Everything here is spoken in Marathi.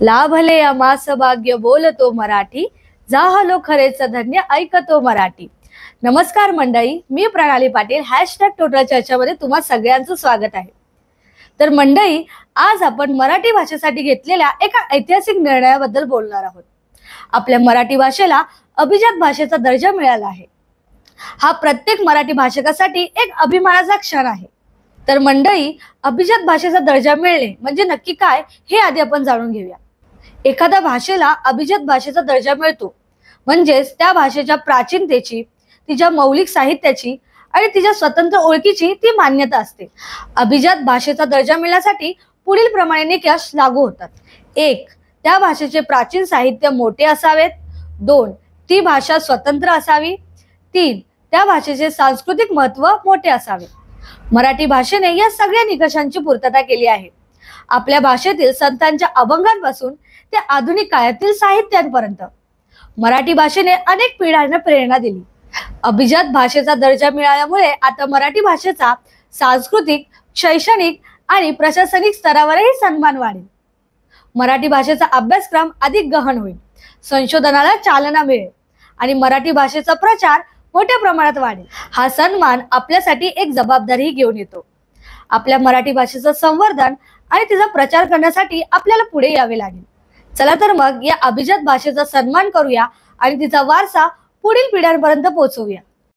लाभले अमास भाग्य बोलतो मराठी, जाहलो खरेच धन्य ऐकतो मराठी। नमस्कार मंडळी, मी प्रणाली पाटील #टोटल चर्चामध्ये तुम्हा सगळ्यांचं स्वागत आहे। तर मंडळी, आज आपण मराठी भाषेसाठी घेतलेल्या एका ऐतिहासिक निर्णयाबद्दल बोलणार आहोत। आपल्या मराठी भाषेला अभिजात भाषेचा दर्जा मिळाला आहे। हा प्रत्येक मराठी भाषिकासाठी एक अभिमानाचा क्षण आहे। तर मंडळी, अभिजात भाषेचा दर्जा मिळणे म्हणजे नक्की काय हे आधी आपण जाणून घेऊया। एखाद्या भाषेला अभिजात भाषेचा दर्जा मिळतो म्हणजेच त्या भाषेच्या प्राचीनतेची, तिच्या मौलिक साहित्याची आणि तिच्या स्वतंत्र ओळखीची ती मान्यता असते। अभिजात भाषेचा दर्जा मिळण्यासाठी पुढील प्रमाणे निकष लागू होतात। 1. त्या भाषेचे प्राचीन साहित्य मोठे असावेत। 2. ती भाषा स्वतंत्र असावी। 3. त्या भाषेचे सांस्कृतिक महत्त्व मोठे असावे। मराठी भाषेने या सगळ्या निकषांची पूर्तता केली आहे। आपल्या भाषेतील संतांच्या अभंगांपासून ते आधुनिक काळातील साहित्यांपर्यंत मराठी भाषेने अनेक पिढ्यांना प्रेरणा दिली। अभिजात भाषेचा दर्जा मिळाल्यामुळे आता मराठी भाषेचा सांस्कृतिक, शैक्षणिक आणि प्रशासनिक स्तरावरही सन्मान वाढेल। मराठी भाषेचा अभ्यासक्रम अधिक गहन होईल, संशोधनाला चालना मिळेल आणि मराठी भाषेचा प्रचार मोठ्या प्रमाणात वाढेल। हा सन्मान आपल्यासाठी एक जबाबदारी घेऊन येतो। आपल्या मराठी भाषेचं संवर्धन आणि तिचा प्रचार करण्यासाठी आपल्याला पुढे यावे लागेल। चला तर मग या अभिजात भाषेचा सन्मान करूया आणि तिचा वारसा पुढील पिढ्यांपर्यंत पोहोचवूया।